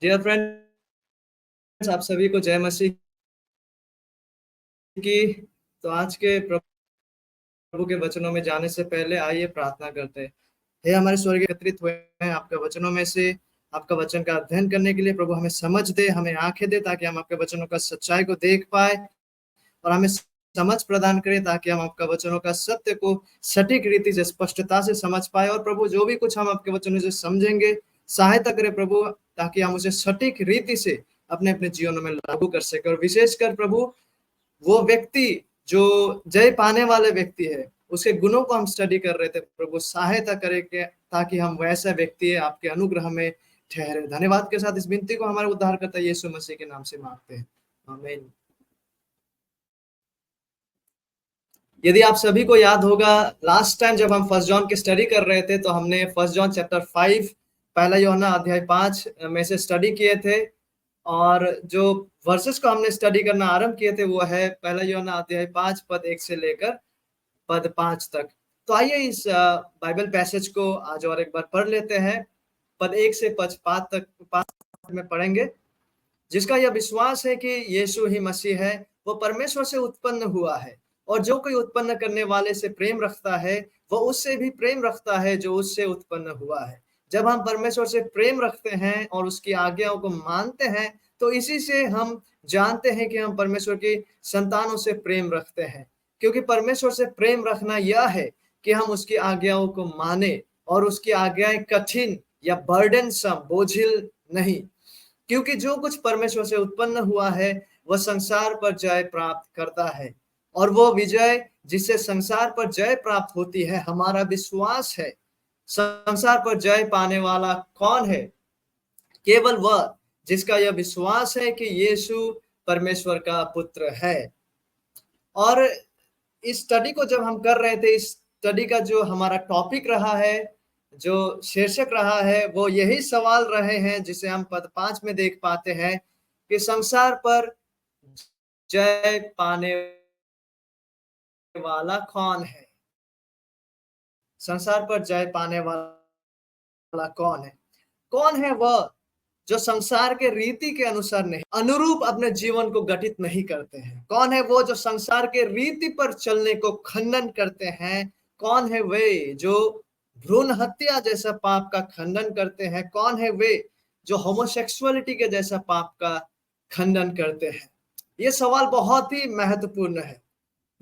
Dear friends, आप सभी को जय मसीह की। तो आज के प्रभु के वचनों में जाने से पहले आइए प्रार्थना करते हैं। हे हमारे स्वर्ग एकत्रित हुए हैं आपके वचनों में से, आपका वचन का अध्ययन करने के लिए। प्रभु हमें समझ दे, हमें आंखें दे, ताकि हम आपके वचनों का सच्चाई को देख पाए, और हमें समझ प्रदान करे, ताकि हम आपका वचनों का सत्य को सटीक रीति से, स्पष्टता से समझ पाए। और प्रभु, जो भी कुछ हम आपके वचनों से समझेंगे, सहायता करे प्रभु, ताकि हम उसे सटीक रीति से अपने अपने जीवनों में लागू कर सके। और विशेषकर प्रभु, वो व्यक्ति जो जय पाने वाले व्यक्ति है, उसके गुणों को हम स्टडी कर रहे थे। प्रभु सहायता करे के, ताकि हम वैसा व्यक्ति आपके अनुग्रह में ठहरे। धन्यवाद के साथ इस विनती को हमारे उद्धारकर्ता यीशु मसीह के नाम से मांगते हैं, आमीन। यदि आप सभी को याद होगा, लास्ट टाइम जब हम फर्स्ट जॉन की स्टडी कर रहे थे, तो हमने फर्स्ट जॉन चैप्टर 5 पहला यूहन्ना अध्याय 5 में से स्टडी किए थे। और जो वर्सेस को हमने स्टडी करना आरंभ किए थे, वो है पहला यूहन्ना अध्याय 5 पद 1 से लेकर पद 5 तक। तो आइए इस बाइबल पैसेज को आज और एक बार पढ़ लेते हैं। पद 1 से पद 5 में पढ़ेंगे। जिसका यह विश्वास है कि यीशु ही मसीह है, वो परमेश्वर से उत्पन्न हुआ है, और जो कोई उत्पन्न करने वाले से प्रेम रखता है, वह उससे भी प्रेम रखता है जो उससे उत्पन्न हुआ है। जब हम परमेश्वर से प्रेम रखते हैं और उसकी आज्ञाओं को मानते हैं, तो इसी से हम जानते हैं कि हम परमेश्वर की संतानों से प्रेम रखते हैं। क्योंकि परमेश्वर से प्रेम रखना यह है कि हम उसकी आज्ञाओं को माने, और उसकी आज्ञाएं कठिन या बर्डनसम, बोझिल नहीं। क्योंकि जो कुछ परमेश्वर से उत्पन्न हुआ है, वह संसार पर जय प्राप्त करता है, और वो विजय जिससे संसार पर जय प्राप्त होती है हमारा विश्वास है। संसार पर जय पाने वाला कौन है? केवल वह जिसका यह विश्वास है कि यीशु परमेश्वर का पुत्र है। और इस स्टडी को जब हम कर रहे थे, इस स्टडी का जो हमारा टॉपिक रहा है, जो शीर्षक रहा है, वो यही सवाल रहे हैं जिसे हम पद 5 में देख पाते हैं कि संसार पर जय पाने वाला कौन है? संसार पर जय पाने वाला कौन है? कौन है वह जो संसार के रीति के अनुसार नहीं, अनुरूप अपने जीवन को गठित नहीं करते हैं? कौन है वो जो संसार के रीति पर चलने को खंडन करते हैं? कौन है वे जो भ्रूण हत्या जैसा पाप का खंडन करते हैं? कौन है वे जो होमोसेक्सुअलिटी के जैसा पाप का खंडन करते हैं? ये सवाल बहुत ही महत्वपूर्ण है।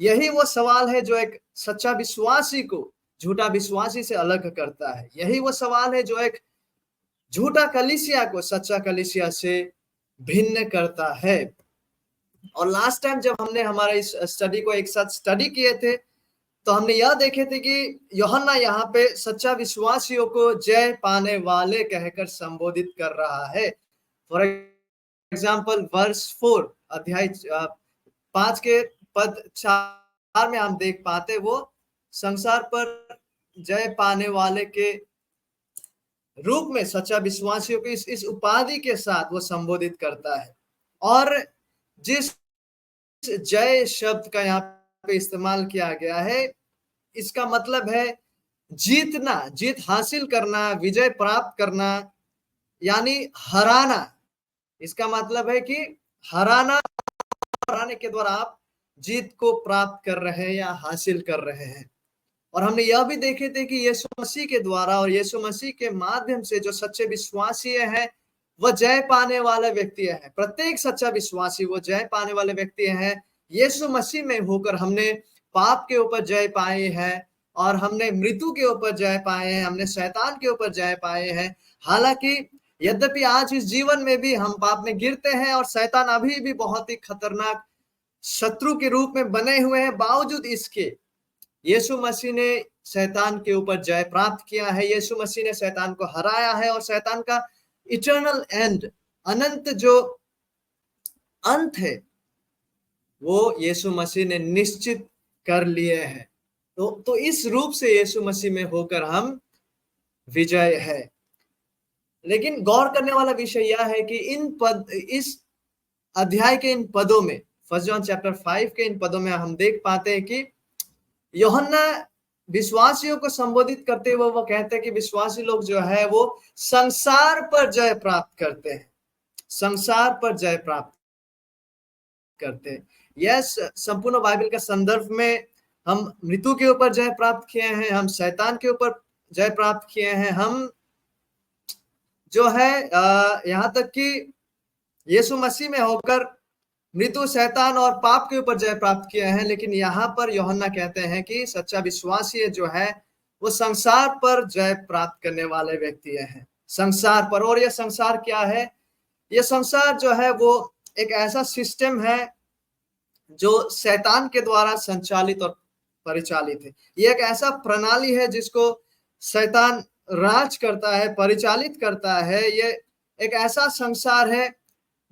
यही वो सवाल है जो एक सच्चा विश्वासी को झूठा विश्वासी से अलग करता है। यही वो सवाल है जो एक झूठा कलीसिया को सच्चा कलीसिया से भिन्न करता है। और लास्ट टाइम जब हमने हमारा इस स्टडी को एक साथ स्टडी किए थे, तो हमने यह देखे थे कि यूहन्ना यहाँ पे सच्चा विश्वासियों को जय पाने वाले कहकर संबोधित कर रहा है। फॉर एग्जाम्पल वर्स 4 अध्याय 5 के पद 4 में हम देख पाते, वो संसार पर जय पाने वाले के रूप में सच्चा विश्वासियों को इस उपाधि के साथ वो संबोधित करता है। और जिस जय शब्द का यहाँ पे इस्तेमाल किया गया है, इसका मतलब है जीतना, जीत हासिल करना, विजय प्राप्त करना, यानी हराना। इसका मतलब है कि हराने के द्वारा आप जीत को प्राप्त कर रहे हैं या हासिल कर रहे हैं। और हमने यह भी देखे थे कि यीशु मसीह के द्वारा और यीशु मसीह के माध्यम से जो सच्चे विश्वासी हैं, वह जय पाने वाले व्यक्ति हैं। प्रत्येक सच्चा विश्वासी वो जय पाने वाले व्यक्ति हैं। यीशु मसीह में होकर हमने पाप के ऊपर जय पाए हैं, और हमने मृत्यु के ऊपर जय पाए हैं, हमने शैतान के ऊपर जय पाए हैं। हालांकि यद्यपि आज इस जीवन में भी हम पाप में गिरते हैं, और शैतान अभी भी बहुत ही खतरनाक शत्रु के रूप में बने हुए हैं, बावजूद इसके यीशु मसीह ने शैतान के ऊपर जय प्राप्त किया है। यीशु मसीह ने शैतान को हराया है, और शैतान का इटर्नल एंड, अनंत जो अंत है, वो यीशु मसीह ने निश्चित कर लिए हैं। तो इस रूप से यीशु मसीह में होकर हम विजय है। लेकिन गौर करने वाला विषय यह है कि इस अध्याय के इन पदों में, फर्स्ट जॉन चैप्टर 5 के इन पदों में हम देख पाते हैं कि यूहन्ना विश्वासियों को संबोधित करते हुए वो कहते हैं कि विश्वासी लोग जो है वो संसार पर जय प्राप्त करते हैं। संसार पर जय प्राप्त करते हैं। यस, संपूर्ण बाइबल का संदर्भ में हम मृत्यु के ऊपर जय प्राप्त किए हैं, हम शैतान के ऊपर जय प्राप्त किए हैं, हम जो है यहाँ तक कि यीशु मसीह में होकर मृत्यु, शैतान और पाप के ऊपर जय प्राप्त किए हैं। लेकिन यहाँ पर यूहन्ना कहते हैं कि सच्चा विश्वासी जो है वो संसार पर जय प्राप्त करने वाले व्यक्ति हैं, संसार पर। और यह संसार क्या है? यह संसार जो है वो एक ऐसा सिस्टम है जो शैतान के द्वारा संचालित और परिचालित है। यह एक ऐसा प्रणाली है जिसको शैतान राज करता है, परिचालित करता है। यह एक ऐसा संसार है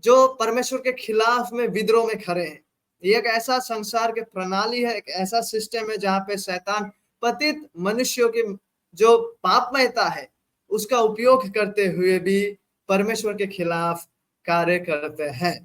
जो परमेश्वर के खिलाफ में विद्रोह में खड़े हैं। ये एक ऐसा संसार के प्रणाली है, एक ऐसा सिस्टम है जहां पे शैतान पतित मनुष्यों की जो पापमयता है उसका उपयोग करते हुए भी परमेश्वर के खिलाफ कार्य करते हैं।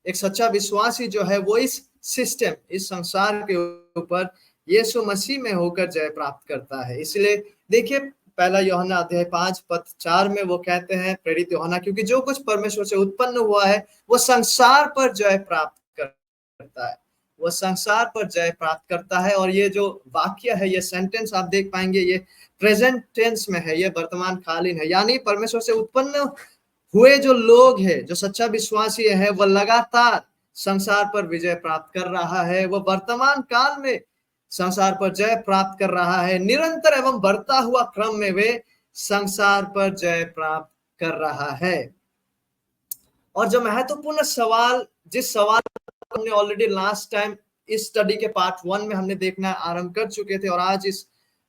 एक सच्चा विश्वासी जो है वो इस सिस्टम, इस संसार के ऊपर यीशु मसीह में होकर जय प्राप्त करता है। इसलिए देखिए पहला यूहन्ना अध्याय 5 पद 4 में वो कहते हैं, प्रेरित यूहन्ना, क्योंकि जो कुछ परमेश्वर से उत्पन्न हुआ है वो संसार पर जय प्राप्त करता है, वो संसार पर जय प्राप्त करता है। और ये जो वाक्य है, ये सेंटेंस आप देख पाएंगे, ये प्रेजेंट टेंस में है, ये वर्तमान कालीन है। यानी परमेश्वर से उत्पन्न हुए जो लोग हैं, जो सच्चा विश्वासी है, वो लगातार संसार पर विजय प्राप्त कर रहा है। वो वर्तमान काल में संसार पर जय प्राप्त कर रहा है, निरंतर एवं बढ़ता हुआ क्रम में वे संसार पर जय प्राप्त कर रहा है। और जो महत्वपूर्ण सवाल, जिस सवाल हमने ऑलरेडी लास्ट टाइम इस स्टडी के पार्ट 1 में हमने देखना आरंभ कर चुके थे, और आज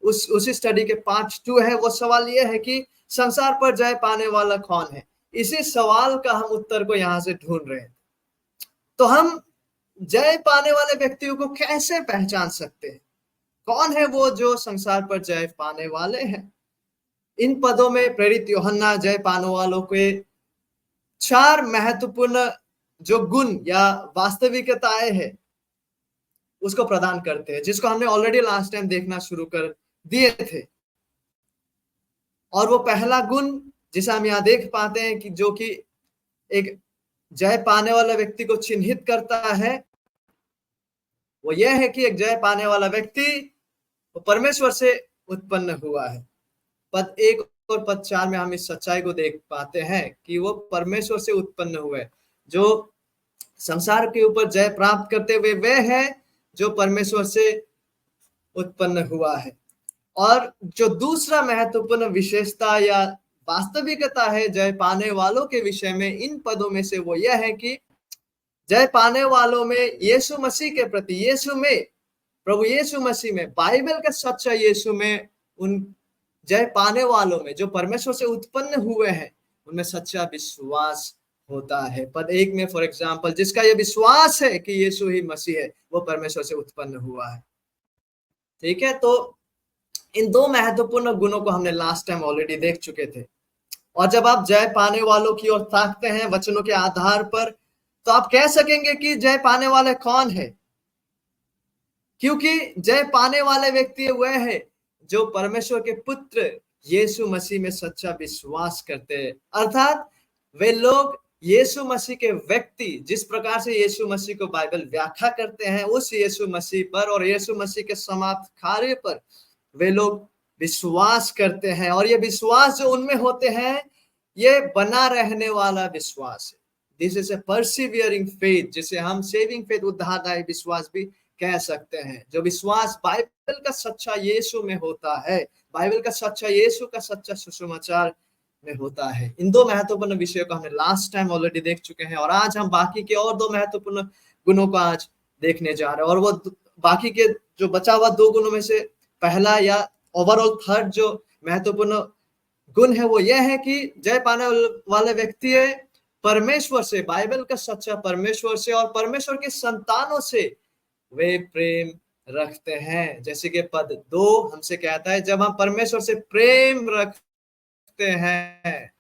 उसी स्टडी के पार्ट 2 है, वो सवाल ये है कि संसार पर जय पाने वाला कौन है। इसी सवाल का हम उत्तर को यहां से ढूंढ रहे हैं। तो हम जय पाने वाले व्यक्तियों को कैसे पहचान सकते हैं? कौन है वो जो संसार पर जय पाने वाले हैं? इन पदों में प्रेरित यूहन्ना जय पाने वालों के 4 महत्वपूर्ण जो गुण या वास्तविकताएं हैं उसको प्रदान करते हैं, जिसको हमने ऑलरेडी लास्ट टाइम देखना शुरू कर दिए थे। और वो पहला गुण जिसे हम यहाँ देख पाते हैं कि जो कि एक जय पाने वाला व्यक्ति को चिन्हित करता है, वो यह है कि एक जय पाने वाला व्यक्ति वो परमेश्वर से उत्पन्न हुआ है। पद 1 और पद 4 में हम इस सच्चाई को देख पाते हैं कि वो परमेश्वर से उत्पन्न हुए। जो संसार के ऊपर जय प्राप्त करते हुए वे है जो परमेश्वर से उत्पन्न हुआ है। और जो दूसरा महत्वपूर्ण विशेषता या वास्तविकता है जय पाने वालों के विषय में इन पदों में से, वो यह है कि जय पाने वालों में यीशु मसीह के प्रति, यीशु में, प्रभु यीशु मसीह में, बाइबल का सच्चा यीशु में, उन जय पाने वालों में जो परमेश्वर से उत्पन्न हुए हैं उनमें सच्चा विश्वास होता है। पद 1 में फॉर एग्जाम्पल, जिसका यह विश्वास है कि यीशु ही मसीह है, वो परमेश्वर से उत्पन्न हुआ है। ठीक है, तो इन 2 महत्वपूर्ण गुणों को हमने लास्ट टाइम ऑलरेडी देख चुके थे। और जब आप जय पाने वालों की ओर ताकते हैं वचनों के आधार पर, तो आप कह सकेंगे कि जय पाने वाले कौन है, क्योंकि जय पाने वाले व्यक्ति वह है जो परमेश्वर के पुत्र यीशु मसीह में सच्चा विश्वास करते हैं। अर्थात वे लोग यीशु मसीह के व्यक्ति, जिस प्रकार से यीशु मसीह को बाइबल व्याख्या करते हैं, उस यीशु मसीह पर और यीशु मसीह के समाप्त कार्य पर वे लोग विश्वास करते हैं। और ये विश्वास जो उनमें होते हैं ये बना रहने वाला विश्वास है। दिस इज ए परसिवियरिंग फेथ, जिसे हम सेविंग फेथ, उद्धारदायी विश्वास भी कह सकते हैं। जो विश्वास बाइबल का सच्चा यीशु में होता है, बाइबल का सच्चा यीशु का सच्चा सुसमाचार में होता है। इन 2 महत्वपूर्ण विषयों को हमने लास्ट टाइम ऑलरेडी देख चुके हैं, और आज हम बाकी के और 2 महत्वपूर्ण गुणों को आज देखने जा रहे हैं। और वो बाकी के जो बचा हुआ 2 गुणों में से पहला या ओवरऑल थर्ड जो महत्वपूर्ण गुण है वो यह है कि जय पाने वाले व्यक्ति परमेश्वर से, बाइबल का सच्चा परमेश्वर से और परमेश्वर के संतानों से वे प्रेम रखते हैं। जैसे कि पद 2 हमसे कहता है, जब हम परमेश्वर से प्रेम रखते हैं,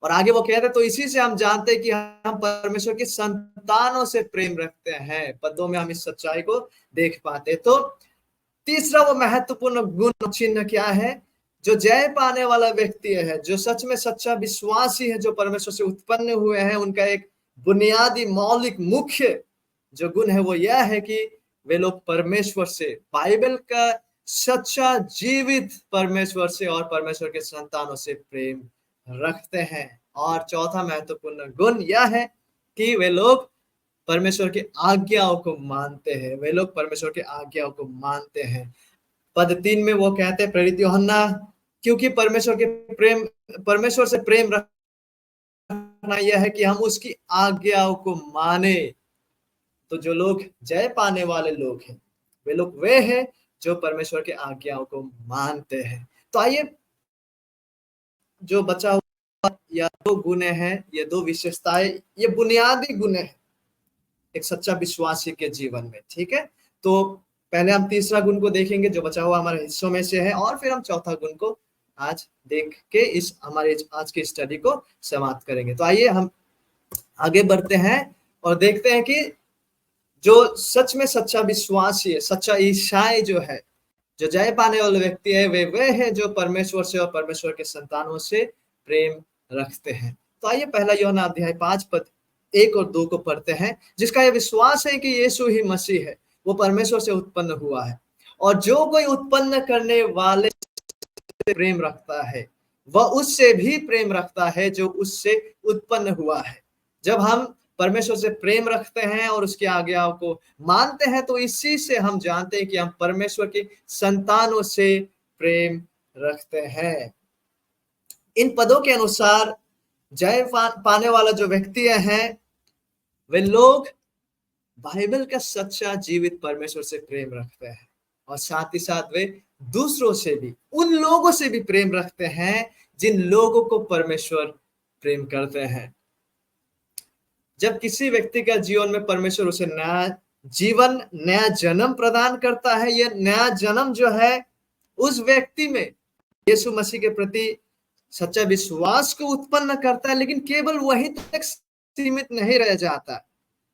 और आगे वो कहते हैं, तो इसी से हम जानते हैं कि हम परमेश्वर के संतानों से प्रेम रखते हैं। पदों में हम इस सच्चाई को देख पाते हैं। तो तीसरा वो महत्वपूर्ण गुण चिन्ह क्या है जो जय पाने वाला व्यक्ति है, जो सच में सच्चा विश्वासी है, जो परमेश्वर से उत्पन्न हुए हैं, उनका एक बुनियादी मौलिक मुख्य जो गुण है वो यह है कि वे लोग परमेश्वर से, बाइबल का सच्चा जीवित परमेश्वर से और परमेश्वर के संतानों से प्रेम रखते हैं। और चौथा महत्वपूर्ण गुण यह है कि वे लोग परमेश्वर की आज्ञाओं को मानते हैं। वे लोग परमेश्वर की आज्ञाओं को मानते हैं। पद 3 में वो कहते हैं, प्रेरित यूहन्ना, क्योंकि परमेश्वर से प्रेम रखना यह है कि हम उसकी आज्ञाओं को माने। तो जो लोग जय पाने वाले लोग हैं, वे हैं जो परमेश्वर के आज्ञाओं को मानते हैं। तो आइए, जो बचा हुआ या दो गुण हैं, ये दो विशेषताएं, ये बुनियादी गुण है एक सच्चा विश्वासी के जीवन में। ठीक है, तो पहले हम तीसरा गुण को देखेंगे जो बचा हुआ हमारे हिस्सों में से है, और फिर हम चौथा गुण को आज देख के इस हमारे आज की स्टडी को समाप्त करेंगे। तो आइए हम आगे बढ़ते हैं और देखते हैं कि जो सच में सच्चा विश्वासी है, सच्चा ईसाई जो है, जो जय पाने वाले व्यक्ति है, वे हैं जो परमेश्वर से और परमेश्वर के संतानों से प्रेम रखते हैं। तो आइए पहला यूहन्ना अध्याय 5 पद 1 और 2 को पढ़ते हैं, जिसका यह विश्वास है कि यीशु ही मसीह है, वो परमेश्वर से उत्पन्न हुआ है, और जो कोई उत्पन्न करने वाले से प्रेम रखता है वह उससे भी प्रेम रखता है जो उससे उत्पन्न हुआ है। जब हम परमेश्वर से प्रेम रखते हैं और उसकी आज्ञाओं को मानते हैं, तो इसी से हम जानते हैं कि हम परमेश्वर की संतानों से प्रेम रखते हैं। इन पदों के अनुसार जय पाने वाला जो व्यक्ति है, वे लोग बाइबल का सच्चा जीवित परमेश्वर से प्रेम रखते हैं, और साथ ही साथ वे दूसरों से भी, उन लोगों से भी प्रेम रखते हैं जिन लोगों को परमेश्वर प्रेम करते हैं। जब किसी व्यक्ति का जीवन में परमेश्वर उसे नया जीवन, नया जन्म प्रदान करता है, यह नया जन्म जो है उस व्यक्ति में यीशु मसीह के प्रति सच्चा विश्वास को उत्पन्न करता है, लेकिन केवल वहीं तक सीमित नहीं रह जाता।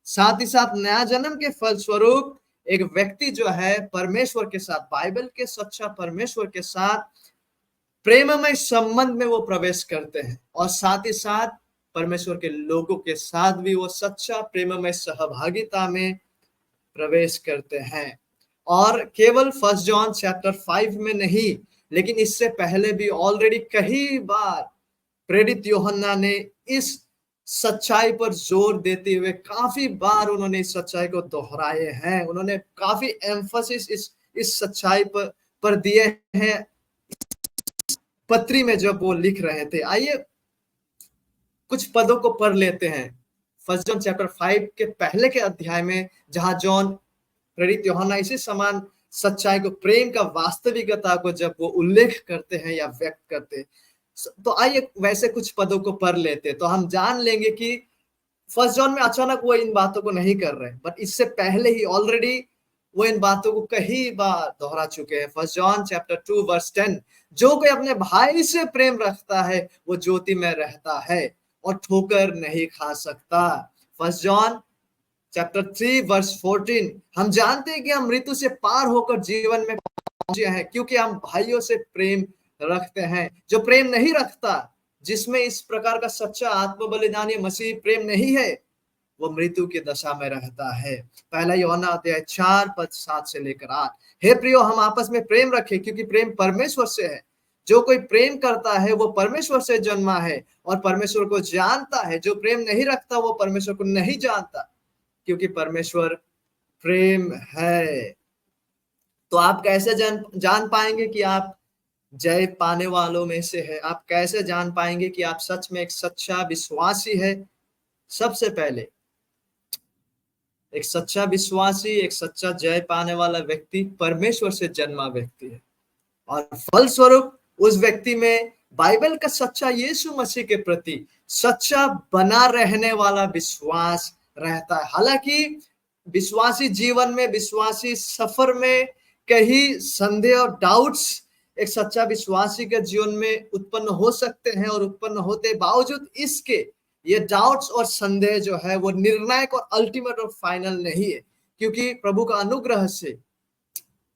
साथ ही साथ नया जन्म के फलस्वरूप एक व्यक्ति जो है परमेश्वर के साथ, बाइबल के सच्चा परमेश्वर के साथ प्रेममय संबंध में वो प्रवेश करते हैं, और साथ ही साथ परमेश्वर के लोगों के साथ भी वो सच्चा प्रेममय सहभागिता में प्रवेश करते हैं। और केवल 1 जॉन चैप्टर 5 में नहीं, लेकिन इससे पहले भी ऑलरेडी कई बार प्रेरित यूहन्ना ने इस सच्चाई पर जोर देते हुए काफी बार उन्होंने इस सच्चाई को दोहराए हैं। उन्होंने काफी एम्फसिस इस सच्चाई पर दिए हैं पत्री में जब वो लिख रहे थे। आइए कुछ पदों को पढ़ लेते हैं। 1 जॉन चैप्टर 5 के पहले के अध्याय में, जहां जॉन प्रेरित यूहन्ना इसी समान सच्चाई को, प्रेम का वास्तविकता को जब वो उल्लेख करते हैं या व्यक्त करते हैं, तो आइए वैसे कुछ पदों को पढ़ लेते हैं, तो हम जान लेंगे कि 1 जॉन में अचानक वो इन बातों को नहीं कर रहे, बट इससे पहले ही ऑलरेडी वो इन बातों को कई बार दोहरा चुके हैं। 1 जॉन चैप्टर 2 वर्स 10, जो कोई अपने भाई से प्रेम रखता है वो ज्योति में रहता है और ठोकर नहीं खा सकता। 1 जॉन चैप्टर 3 वर्स 14, हम जानते हैं कि हम मृत्यु से पार होकर जीवन में पहुंचे हैं क्योंकि हम भाइयों से प्रेम रखते हैं। जो प्रेम नहीं रखता, जिसमें इस प्रकार का सच्चा आत्म बलिदानी मसीह प्रेम नहीं है, वो मृत्यु की दशा में रहता है। पहला यूहन्ना अध्याय 4 पद 7 से लेकर 8, हे प्रियो, हम आपस में प्रेम रखें क्योंकि प्रेम परमेश्वर से है। जो कोई प्रेम करता है वो परमेश्वर से जन्मा है और परमेश्वर को जानता है। जो प्रेम नहीं रखता वो परमेश्वर को नहीं जानता, क्योंकि परमेश्वर प्रेम है। तो आप कैसे जान पाएंगे कि आप जय पाने वालों में से है? आप कैसे जान पाएंगे कि आप सच में एक सच्चा विश्वासी है? सबसे पहले एक सच्चा विश्वासी, एक सच्चा जय पाने वाला व्यक्ति परमेश्वर से जन्मा व्यक्ति है, और फलस्वरूप उस व्यक्ति में बाइबल का सच्चा यीशु मसीह के प्रति सच्चा बना रहने वाला विश्वास रहता है। हालांकि विश्वासी जीवन में, विश्वासी सफर में कई संदेह और डाउट्स एक सच्चा विश्वासी के जीवन में उत्पन्न हो सकते हैं, और उत्पन्न होते बावजूद इसके ये डाउट्स और संदेह जो है वो निर्णायक और अल्टीमेट और फाइनल नहीं है, क्योंकि प्रभु का अनुग्रह से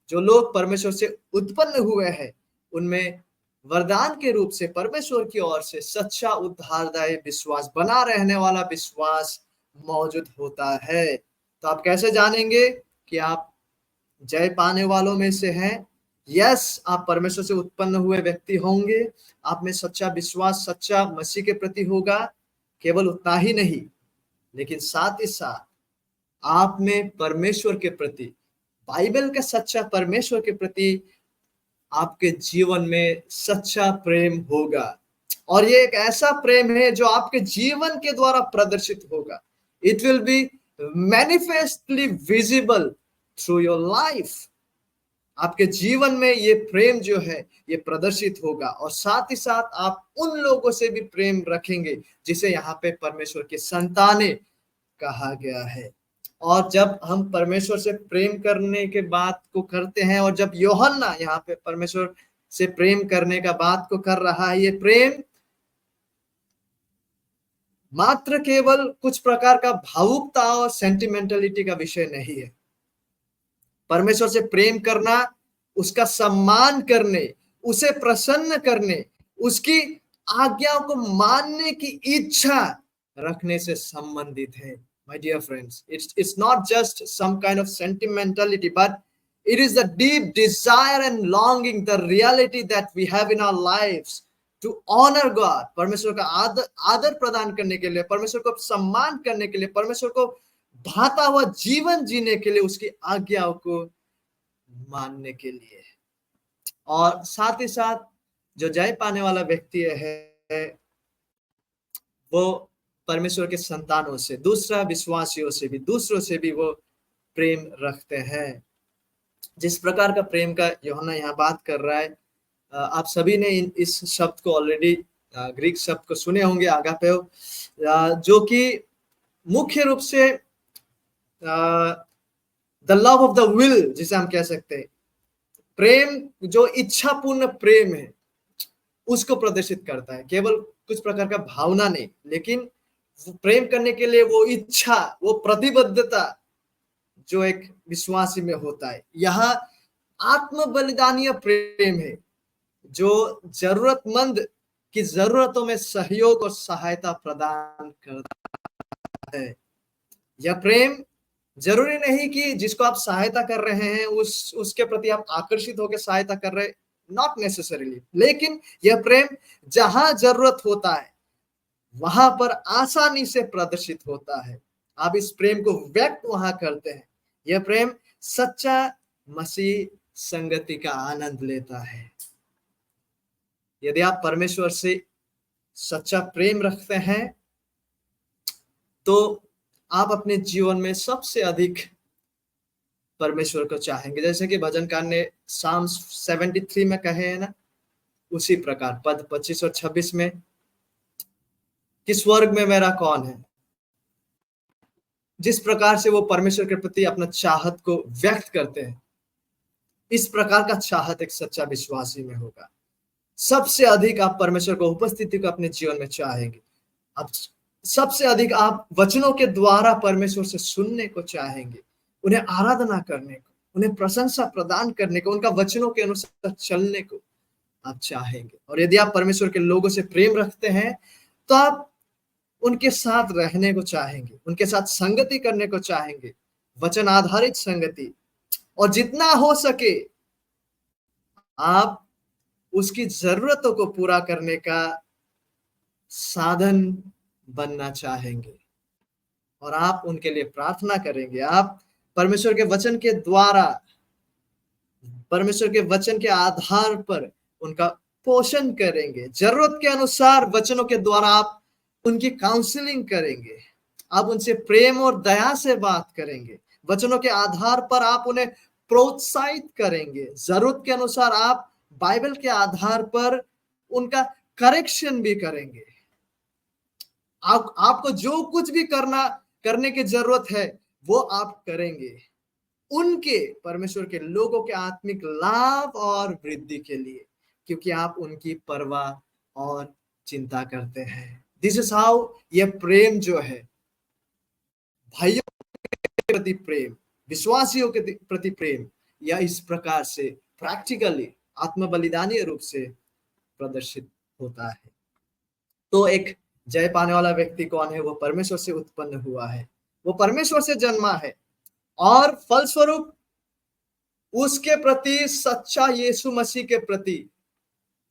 जो लोग परमेश्वर से उत्पन्न हुए हैं उनमें वरदान के रूप से परमेश्वर की ओर से सच्चा उद्धारदायी विश्वास, बना रहने वाला विश्वास मौजूद होता है। तो आप कैसे जानेंगे कि आप जय पाने वालों में से हैं? यस, आप परमेश्वर से उत्पन्न हुए व्यक्ति होंगे, आप में सच्चा विश्वास, सच्चा मसीह के प्रति होगा। केवल उतना ही नहीं, लेकिन साथ ही साथ आप में परमेश्वर के प्रति, बाइबल का सच्चा परमेश्वर के प्रति आपके जीवन में सच्चा प्रेम होगा। और ये एक ऐसा प्रेम है जो आपके जीवन के द्वारा प्रदर्शित होगा। It will be manifestly visible through your life. आपके जीवन में ये प्रेम जो है ये प्रदर्शित होगा, और साथ ही साथ आप उन लोगों से भी प्रेम रखेंगे जिसे यहाँ पे परमेश्वर के संताने कहा गया है। और जब हम परमेश्वर से प्रेम करने के बात को करते हैं, और जब यूहन्ना यहाँ पे परमेश्वर से प्रेम करने का बात को कर रहा है, ये प्रेम मात्र केवल कुछ प्रकार का भावुकता और सेंटिमेंटलिटी का विषय नहीं है। परमेश्वर से प्रेम करना, उसका सम्मान करने, उसे प्रसन्न करने, उसकी आज्ञाओं को मानने की इच्छा रखने से संबंधित है। My dear friends, it's not just some kind of sentimentality, but it is the deep desire and longing, the reality that we have in our lives to honor God. परमेश्वर का आदर प्रदान करने के लिए, परमेश्वर को सम्मान करने के लिए, परमेश्वर को भाता हुआ जीवन जीने के लिए, उसकी आज्ञाओं को मानने के लिए। और साथ ही साथ जो जय पाने वाला व्यक्ति है वो परमेश्वर के संतानों से, दूसरा विश्वासियों से भी, दूसरों से भी वो प्रेम रखते हैं। जिस प्रकार का प्रेम का यूहन्ना यहाँ बात कर रहा है, आप सभी ने इस शब्द को ऑलरेडी, ग्रीक शब्द को सुने होंगे, आगापेओ, जो कि मुख्य रूप से the love of the will, जिसे हम कह सकते हैं, प्रेम जो इच्छापूर्ण प्रेम है उसको प्रदर्शित करता है। केवल कुछ प्रकार का भावना नहीं, लेकिन प्रेम करने के लिए वो इच्छा, वो प्रतिबद्धता जो एक विश्वासी में होता है। यहाँ आत्म बलिदानीय प्रेम है जो जरूरतमंद की जरूरतों में सहयोग और सहायता प्रदान करता है। यह प्रेम जरूरी नहीं कि जिसको आप सहायता कर रहे हैं उसके प्रति आप आकर्षित होकर सहायता कर रहे, नॉट नेसेसरीली, लेकिन यह प्रेम जहां जरूरत होता है वहां पर आसानी से प्रदर्शित होता है। आप इस प्रेम को व्यक्त वहां करते हैं। यह प्रेम सच्चा मसीह संगति का आनंद लेता है। यदि आप परमेश्वर से सच्चा प्रेम रखते हैं तो आप अपने जीवन में सबसे अधिक परमेश्वर को चाहेंगे, जैसे कि भजनकार ने साम्स 73 में कहे हैं ना, उसी प्रकार पद 25 और 26 में कि स्वर्ग में मेरा कौन है। जिस प्रकार से वो परमेश्वर के प्रति अपना चाहत को व्यक्त करते हैं, इस प्रकार का चाहत एक सच्चा विश्वासी में होगा। सबसे अधिक आप परमेश्वर को उपस्थिति को अपने जीवन में चाहेंगे। अब सबसे अधिक आप वचनों के द्वारा परमेश्वर से सुनने को चाहेंगे, उन्हें आराधना करने को, उन्हें प्रशंसा प्रदान करने को, उनका वचनों के अनुसार चलने को आप चाहेंगे। और यदि आप परमेश्वर के लोगों से प्रेम रखते हैं तो आप उनके साथ रहने को चाहेंगे, उनके साथ संगति करने को चाहेंगे, वचन आधारित संगति, और जितना हो सके आप उसकी जरूरतों को पूरा करने का साधन बनना चाहेंगे, और आप उनके लिए प्रार्थना करेंगे। आप परमेश्वर के वचन के द्वारा, परमेश्वर के वचन के आधार पर उनका पोषण करेंगे। जरूरत के अनुसार वचनों के द्वारा आप उनकी काउंसलिंग करेंगे, आप उनसे प्रेम और दया से बात करेंगे। वचनों के आधार पर आप उन्हें प्रोत्साहित करेंगे। जरूरत के अनुसार आप बाइबल के आधार पर उनका करेक्शन भी करेंगे। आपको जो कुछ भी करने की जरूरत है वो आप करेंगे, उनके, परमेश्वर के लोगों के आत्मिक लाभ और वृद्धि के लिए, क्योंकि आप उनकी परवाह और चिंता करते हैं। दिस इज हाउ ये प्रेम जो है, भाइयों के प्रति प्रेम, विश्वासियों के प्रति प्रेम, या इस प्रकार से प्रैक्टिकली आत्म बलिदानी रूप से प्रदर्शित होता है। तो एक जय पाने वाला व्यक्ति कौन है? वो परमेश्वर से उत्पन्न हुआ है, वो परमेश्वर से जन्मा है, और फलस्वरूप उसके प्रति सच्चा यीशु मसीह के प्रति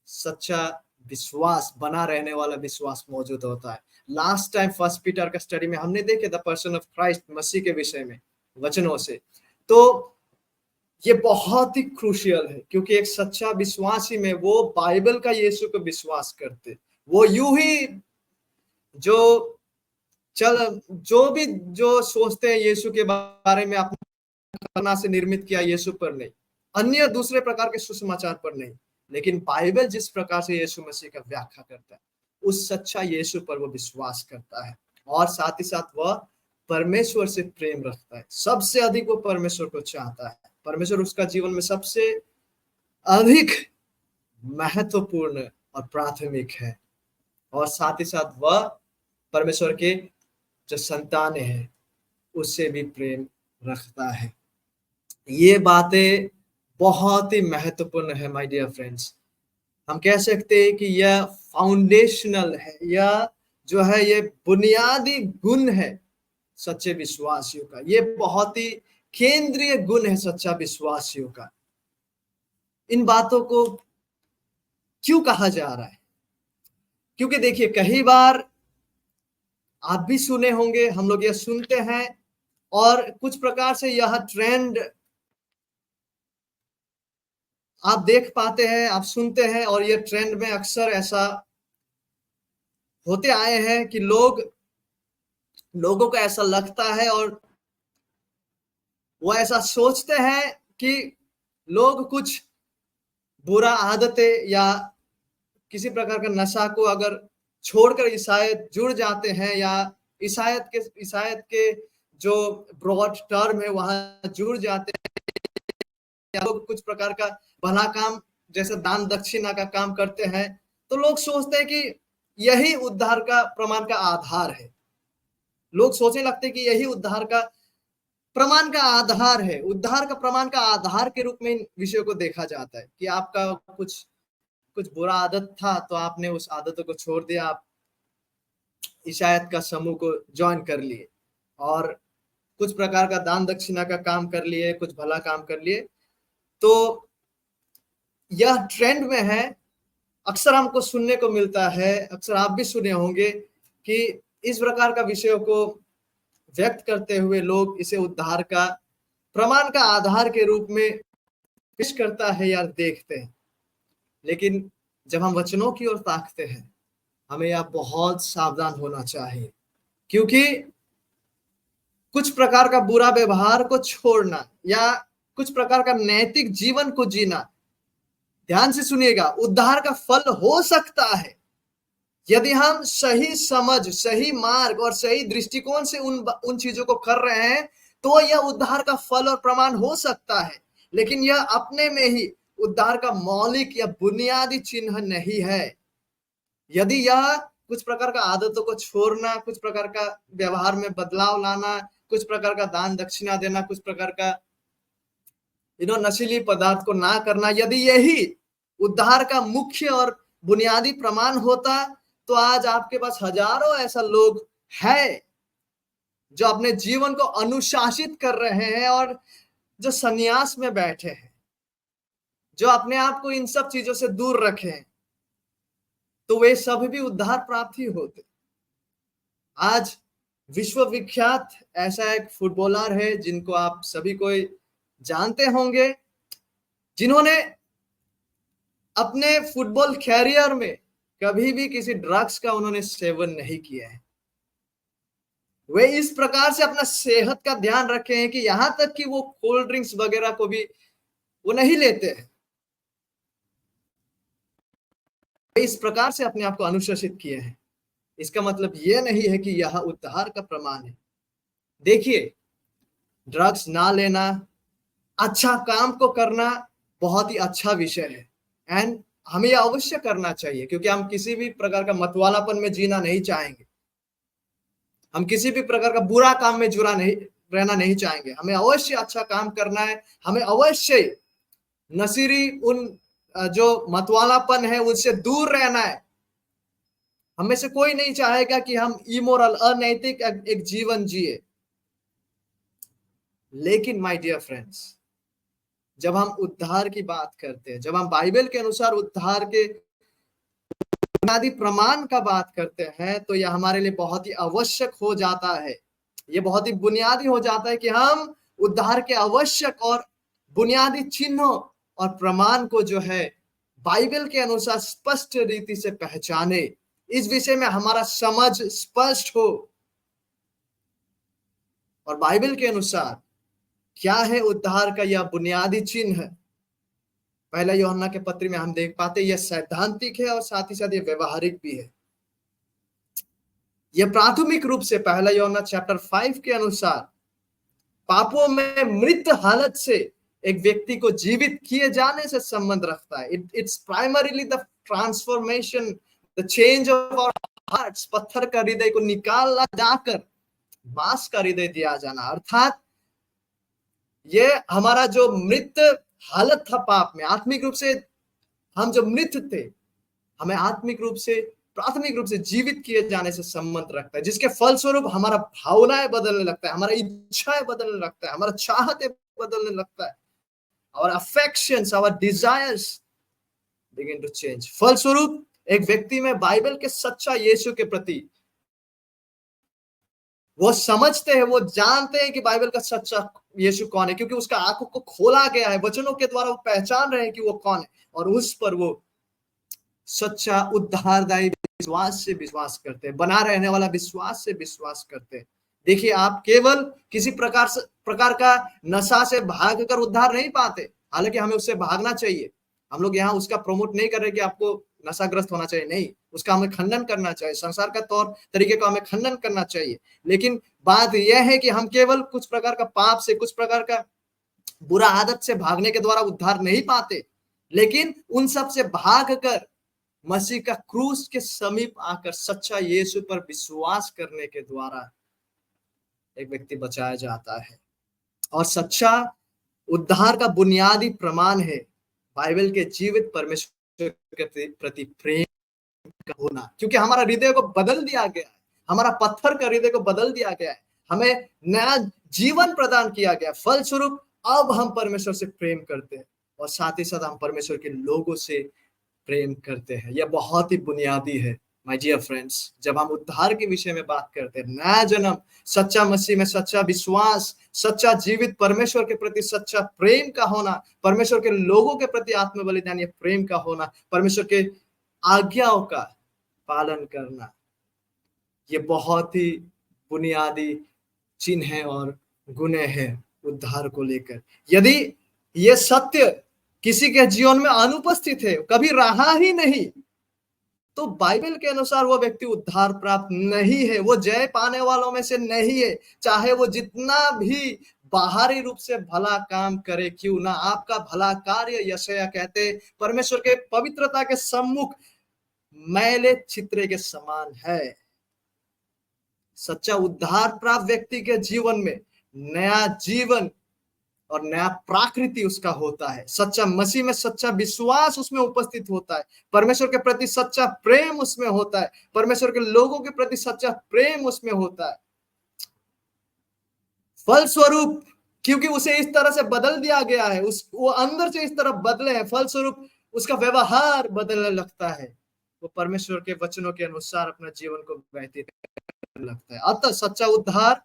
सच्चा विश्वास, बना रहने वाला विश्वास मौजूद होता है। लास्ट टाइम फर्स्ट पीटर का स्टडी में हमने देखे द पर्सन ऑफ क्राइस्ट, मसीह के विषय में वचनों से। तो ये बहुत ही क्रूशियल है, क्योंकि एक सच्चा विश्वासी में वो बाइबल का यीशु को विश्वास करते, वो यूं ही जो सोचते हैं यीशु के बारे में अपनी कल्पना से निर्मित किया यीशु पर नहीं, अन्य दूसरे प्रकार के सुसमाचार पर नहीं, लेकिन बाइबल जिस प्रकार से यीशु मसीह का व्याख्या करता है उस सच्चा यीशु पर वो विश्वास करता है, और साथ ही साथ वह परमेश्वर से प्रेम रखता है। सबसे अधिक वो परमेश्वर को चाहता है, परमेश्वर उसका जीवन में सबसे अधिक महत्वपूर्ण और प्राथमिक है, और साथ ही साथ वह परमेश्वर के जो संतान है उससे भी प्रेम रखता है। ये बातें बहुत ही महत्वपूर्ण है माय डियर फ्रेंड्स। हम कह सकते हैं कि यह फाउंडेशनल है, यह जो है ये बुनियादी गुण है सच्चे विश्वासियों का, ये बहुत ही केंद्रीय गुण है सच्चा विश्वासियों का। इन बातों को क्यों कहा जा रहा है? क्योंकि देखिए, कई बार आप भी सुने होंगे, हम लोग यह सुनते हैं, और कुछ प्रकार से यह ट्रेंड आप देख पाते हैं, आप सुनते हैं, और ये ट्रेंड में अक्सर ऐसा होते आए हैं कि लोगों को ऐसा लगता है और वो ऐसा सोचते हैं कि लोग कुछ बुरा आदतें या किसी प्रकार का नशा को अगर छोड़कर ईसाईयत जुड़ जाते हैं, या ईसाईयत के जो ब्रॉड टर्म है वहां जुड़ जाते हैं, या लोग कुछ प्रकार का भला काम जैसे दान दक्षिणा का काम करते हैं, तो लोग सोचते हैं कि यही उद्धार का प्रमाण का आधार है। लोग सोचने लगते हैं कि यही उद्धार का प्रमाण का आधार है। उद्धार का प्रमाण का आधार के रूप में इन विषयों को देखा जाता है कि आपका कुछ बुरा आदत था तो आपने उस आदतों को छोड़ दिया, आप ईसाईयत का समूह को ज्वाइन कर लिए, और कुछ प्रकार का दान दक्षिणा का काम कर लिए, कुछ भला काम कर लिए। तो यह ट्रेंड में है, अक्सर हमको सुनने को मिलता है, अक्सर आप भी सुने होंगे कि इस प्रकार का विषयों को व्यक्त करते हुए लोग इसे उद्धार का प्रमाण का आधार के रूप में पेश करता है या देखते हैं। लेकिन जब हम वचनों की ओर ताकते हैं, हमें यह बहुत सावधान होना चाहिए, क्योंकि कुछ प्रकार का बुरा व्यवहार को छोड़ना या कुछ प्रकार का नैतिक जीवन को जीना, ध्यान से सुनिएगा, उद्धार का फल हो सकता है यदि हम सही समझ, सही मार्ग और सही दृष्टिकोण से उन चीजों को कर रहे हैं, तो यह उद्धार का फल और प्रमाण हो सकता है। लेकिन यह अपने में ही उद्धार का मौलिक या बुनियादी चिन्ह नहीं है। यदि यह कुछ प्रकार का आदतों को छोड़ना, कुछ प्रकार का व्यवहार में बदलाव लाना, कुछ प्रकार का दान दक्षिणा देना, कुछ प्रकार का नशीली पदार्थ को ना करना, यदि यही उद्धार का मुख्य और बुनियादी प्रमाण होता, तो आज आपके पास हजारों ऐसा लोग हैं जो अपने जीवन को अनुशासित कर रहे हैं और जो संन्यास में बैठे हैं, जो अपने आप को इन सब चीजों से दूर रखे हैं, तो वे सब भी उद्धार प्राप्त ही होते। आज विश्व विख्यात ऐसा एक फुटबॉलर है जिनको आप सभी कोई जानते होंगे, जिन्होंने अपने फुटबॉल कैरियर में कभी भी किसी ड्रग्स का उन्होंने सेवन नहीं किया है। वे इस प्रकार से अपना सेहत का ध्यान रखे हैं कि यहां तक कि वो कोल्ड ड्रिंक्स वगैरह को भी वो नहीं लेते हैं। वे इस प्रकार से अपने आप को अनुशासित किए हैं। इसका मतलब यह नहीं है कि यह उद्धार का प्रमाण है। देखिए, ड्रग्स ना लेना, अच्छा काम को करना बहुत ही अच्छा विषय है, एंड हमें यह अवश्य करना चाहिए, क्योंकि हम किसी भी प्रकार का मतवालापन में जीना नहीं चाहेंगे, हम किसी भी प्रकार का बुरा काम में जुड़ा नहीं रहना नहीं चाहेंगे। हमें अवश्य अच्छा काम करना है, हमें अवश्य नशीली उन जो मतवालापन है उनसे दूर रहना है। हमें से कोई नहीं चाहेगा कि हम इमोरल अनैतिक एक जीवन जिए। लेकिन माय डियर फ्रेंड्स, जब हम उद्धार की बात करते हैं, जब हम बाइबल के अनुसार उद्धार के बुनियादी प्रमाण का बात करते हैं, तो यह हमारे लिए बहुत ही आवश्यक हो जाता है। ये बहुत ही बुनियादी हो जाता है कि हम उद्धार के आवश्यक और बुनियादी चिन्हों और प्रमाण को जो है बाइबल के अनुसार स्पष्ट रीति से पहचाने, इस विषय में हमारा समझ स्पष्ट हो। और बाइबल के अनुसार क्या है उद्धार का यह बुनियादी चिन्ह है? पहला यूहन्ना के पत्र में हम देख पाते यह सैद्धांतिक है और साथ ही साथ ये व्यवहारिक भी है। यह प्राथमिक रूप से पहला यूहन्ना चैप्टर 5 के अनुसार पापों में मृत हालत से एक व्यक्ति को जीवित किए जाने से संबंध रखता है। It's primarily the transformation, the change of our hearts. पत्थर का हृदय को निकाला जाकर मांस का हृदय दिया जाना, अर्थात ये हमारा जो मृत हालत था पाप में, आत्मिक रूप से हम जो मृत थे, हमें आत्मिक रूप से प्राथमिक रूप से जीवित किए जाने से संबंध रखता है, जिसके फलस्वरूप हमारा भावनाएं बदलने लगता है, हमारा इच्छाएं बदलने लगता है, हमारा चाहते बदलने लगता है, our affections, our desires begin to change। फलस्वरूप एक व्यक्ति में बाइबल के सच्चा यीशु के प्रति वो समझते हैं, वो जानते हैं कि बाइबल का सच्चा यीशु कौन है, क्योंकि उसका आंखों को खोला गया है, वचनों के द्वारा वो पहचान रहे हैं कि वो कौन है, और उस पर वो सच्चा उद्धारदायी विश्वास से विश्वास करते हैं, बना रहने वाला विश्वास से विश्वास करते हैं। देखिए, आप केवल किसी प्रकार का नशा से भागकर उद्धार नहीं पाते, हालांकि हमें उससे भागना चाहिए। हम लोग यहाँ उसका प्रमोट नहीं कर रहे कि आपको नशाग्रस्त होना चाहिए, नहीं, उसका हमें खंडन करना चाहिए, संसार का तौर तरीके का हमें खंडन करना चाहिए। लेकिन बात यह है कि हम केवल कुछ प्रकार का पाप से, कुछ प्रकार का बुरा आदत से भागने के द्वारा उद्धार नहीं पाते, लेकिन उन सब से भागकर मसीह का क्रूस के समीप आकर सच्चा यीशु पर विश्वास करने के द्वारा एक व्यक्ति बचाया जाता है। और सच्चा उद्धार का बुनियादी प्रमाण है बाइबल के जीवित परमेश्वर के प्रति प्रेम का होना, क्योंकि हमारा हृदय को बदल दिया गया है, हमारा पत्थर का हृदय को बदल दिया गया है, हमें नया जीवन प्रदान किया गया। फलस्वरूप अब हम परमेश्वर से प्रेम करते हैं और साथ ही साथ हम परमेश्वर के लोगों से प्रेम करते हैं। यह बहुत ही बुनियादी है माय डियर फ्रेंड्स। जब हम उद्धार के विषय में बात करते हैं, नया जन्म, सच्चा मसीह में सच्चा विश्वास, सच्चा जीवित परमेश्वर के प्रति सच्चा प्रेम का होना, परमेश्वर के लोगों के प्रति आत्म बलिदान या प्रेम का होना, परमेश्वर के आज्ञाओं का पालन करना, ये बहुत ही बुनियादी चिन्ह है और गुणे हैं उद्धार को लेकर। यदि ये सत्य किसी के जीवन में अनुपस्थित है, कभी रहा ही नहीं, तो बाइबल के अनुसार वो व्यक्ति उद्धार प्राप्त नहीं है, वो जय पाने वालों में से नहीं है, चाहे वो जितना भी बाहरी रूप से भला काम करे क्यों ना। आपका भला कार्य, यशायाह कहते, परमेश्वर के पवित्रता के सम्मुख मैले चित्रे के समान है। सच्चा उद्धार प्राप्त व्यक्ति के जीवन में नया जीवन और नया प्राकृति उसका होता है। सच्चा मसीह में सच्चा विश्वास उसमें उपस्थित होता है, परमेश्वर के प्रति सच्चा प्रेम उसमें होता है, परमेश्वर के लोगों के प्रति सच्चा प्रेम उसमें होता है। फलस्वरूप क्योंकि उसे इस तरह से बदल दिया गया है, वो अंदर से इस तरह बदले हैं, फलस्वरूप उसका व्यवहार बदलने लगता है, वो परमेश्वर के वचनों के अनुसार अपना जीवन को व्यतीत करने लगता है। अतः सच्चा उद्धार,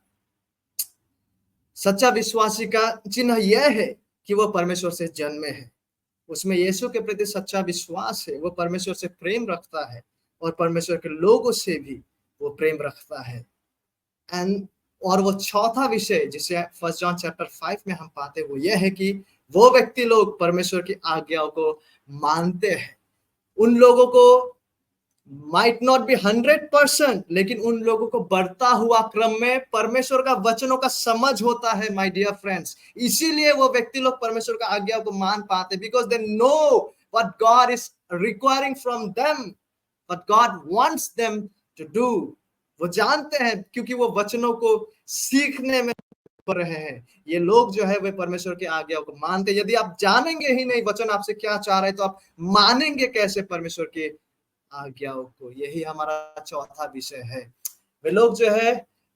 सच्चा विश्वासी का चिन्ह यह है कि वो परमेश्वर से जन्मे हैं, उसमें यीशु के प्रति सच्चा विश्वास है, वो परमेश्वर से प्रेम रखता है और परमेश्वर के लोगों से भी वो प्रेम रखता है। और वो चौथा विषय जिसे फर्स्ट जॉन चैप्टर 5 में हम पाते, वो यह है कि वो व्यक्ति लोग परमेश्वर की आज्ञाओं को मानते हैं। उन लोगों को माइट नॉट बी 100%, लेकिन उन लोगों को बढ़ता हुआ क्रम में परमेश्वर का वचनों का समझ होता है माय डियर फ्रेंड्स। इसीलिए वो व्यक्ति लोग परमेश्वर का आज्ञा को मान पाते, because they know what God is requiring from them, what God wants them to do. वो जानते हैं, क्योंकि वो वचनों को सीखने में रहे हैं, ये लोग जो है वे परमेश्वर की आज्ञाओं को मानते। यदि आप जानेंगे ही नहीं वचन आपसे क्या चाह रहा है, तो आप मानेंगे कैसे परमेश्वर की आज्ञाओं को? यही हमारा चौथा विषय है। वे लोग जो है